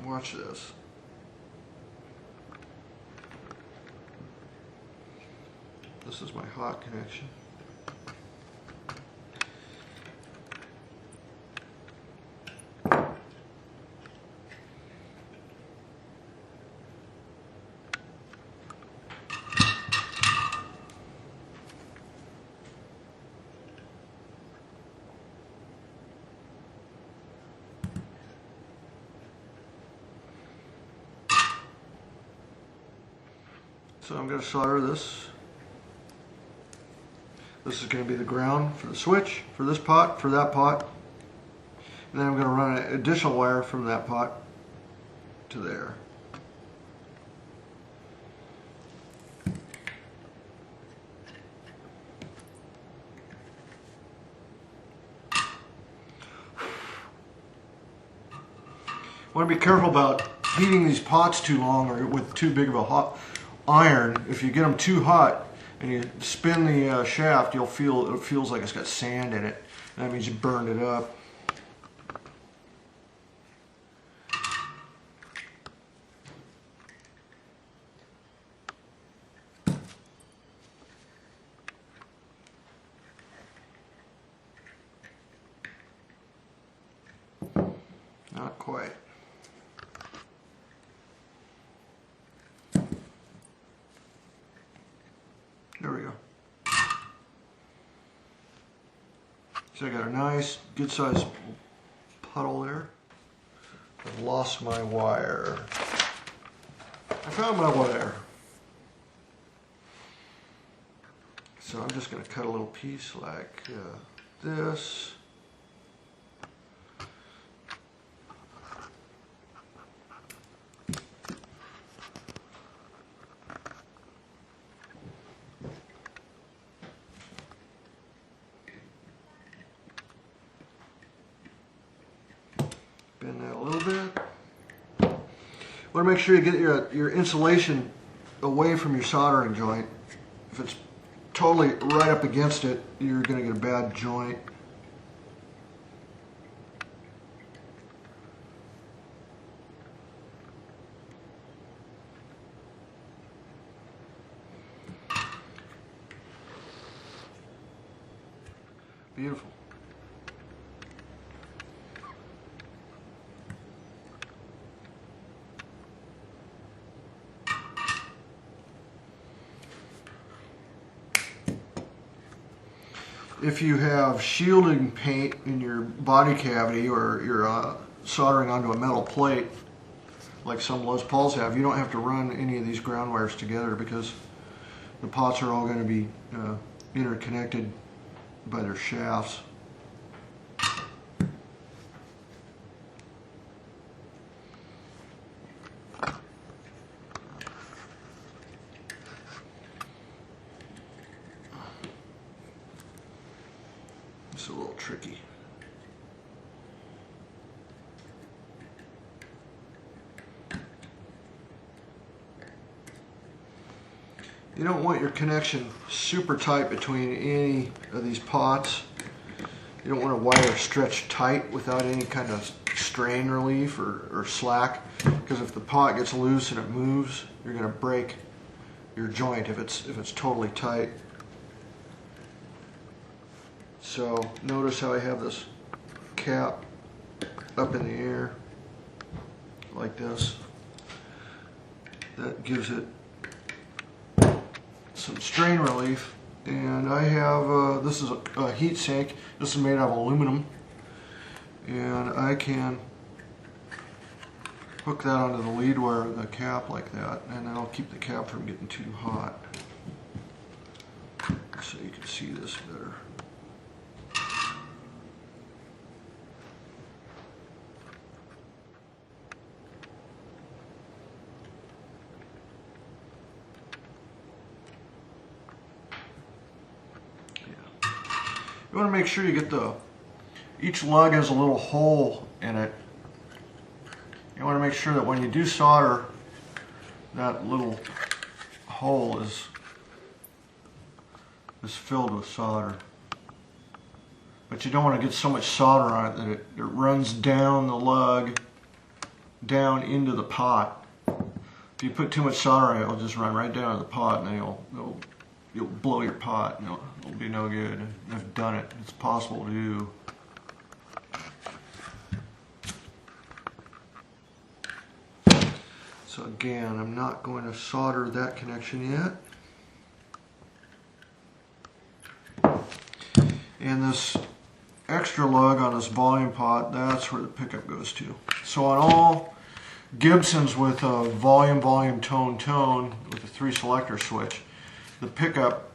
Watch this. This is my hot connection. So I'm going to solder this. This is going to be the ground for the switch, for this pot, for that pot. And then I'm going to run an additional wire from that pot to there. I want to be careful about heating these pots too long or with too big of a hot iron. If you get them too hot and you spin the shaft, you'll feel it feels like it's got sand in it. And that means you burned it up. Not quite. There we go. So I got a nice, good sized puddle there. I've lost my wire. I found my wire. So I'm just going to cut a little piece like this. Bend that a little bit. Want to make sure you get your insulation away from your soldering joint. If it's totally right up against it, you're going to get a bad joint. Beautiful. If you have shielding paint in your body cavity or you're soldering onto a metal plate, like some Les Pauls have, you don't have to run any of these ground wires together because the pots are all going to be interconnected by their shafts. It's a little tricky. You don't want your connection super tight between any of these pots. You don't want a wire stretched tight without any kind of strain relief or slack, because if the pot gets loose and it moves, you're going to break your joint if it's totally tight. So notice how I have this cap up in the air like this. That gives it some strain relief. And I have, this is a heat sink. This is made out of aluminum. And I can hook that onto the lead wire of the cap like that, and that'll keep the cap from getting too hot. So you can see this better. You want to make sure you get each lug has a little hole in it. You want to make sure that when you do solder, that little hole is filled with solder. But you don't want to get so much solder on it that it runs down the lug down into the pot. If you put too much solder on it, it'll just run right down to the pot, and then you'll blow your pot, and it'll be no good. I've done it. It's possible to do. So again, I'm not going to solder that connection yet. And this extra lug on this volume pot, that's where the pickup goes to. So on all Gibsons with a volume, tone with a 3 selector switch, the pickup,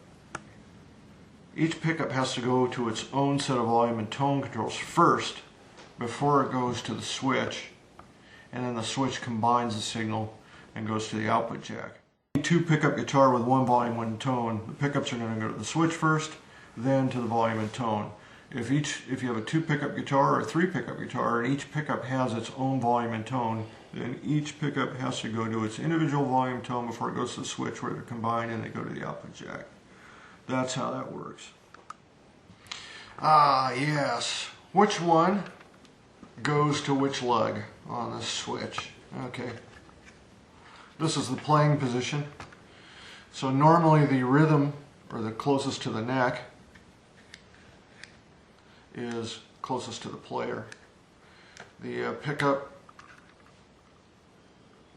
each pickup has to go to its own set of volume and tone controls first before it goes to the switch, and then the switch combines the signal and goes to the output jack. 2 pickup guitar with 1 volume, 1 tone, the pickups are going to go to the switch first, then to the volume and tone. If you have a 2 pickup guitar or a 3 pickup guitar, and each pickup has its own volume and tone, then each pickup has to go to its individual volume and tone before it goes to the switch, where they're combined and they go to the output jack. That's how that works. Ah, yes. Which one goes to which lug on this switch? Okay. This is the playing position. So normally the rhythm, or the closest to the neck, is closest to the player. The pickup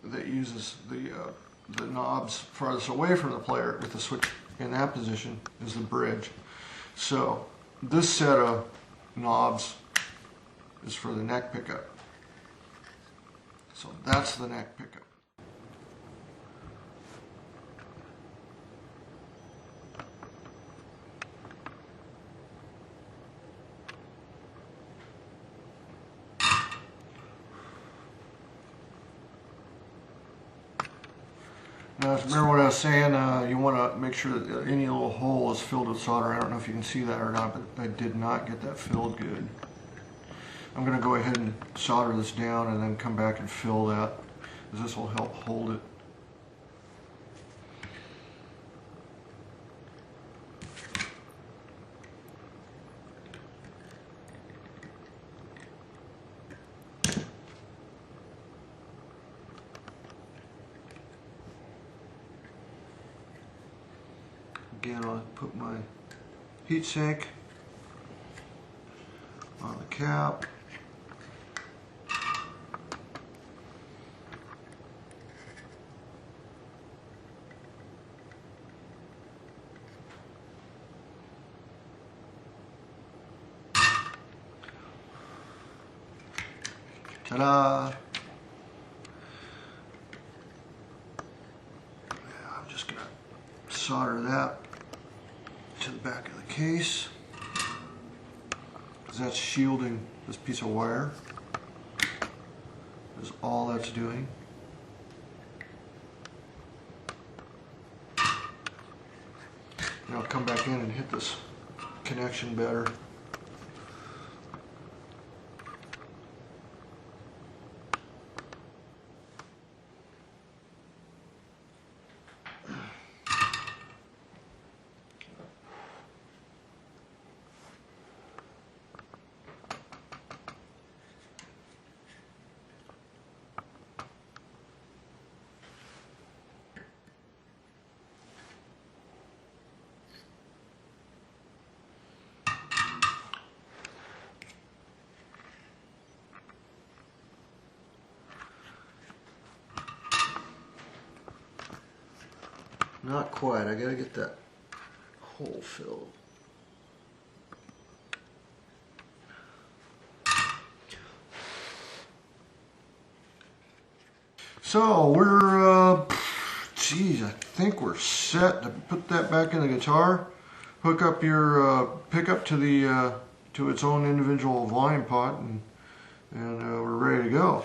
that uses the knobs farthest away from the player with the switch in that position is the bridge. So this set of knobs is for the neck pickup. So that's the neck pickup. Now, remember what I was saying, you want to make sure that any little hole is filled with solder. I don't know if you can see that or not, but I did not get that filled good. I'm going to go ahead and solder this down and then come back and fill that, because this will help hold it. Again, I'll put my heat sink on the cap. Ta-da! I'm just going to solder that to the back of the case, because that's shielding this piece of wire. Is all that's doing. And I'll come back in and hit this connection better. Not quite. I gotta get that hole filled. So we're, geez, I think we're set to put that back in the guitar. Hook up your pickup to the to its own individual volume pot, and we're ready to go.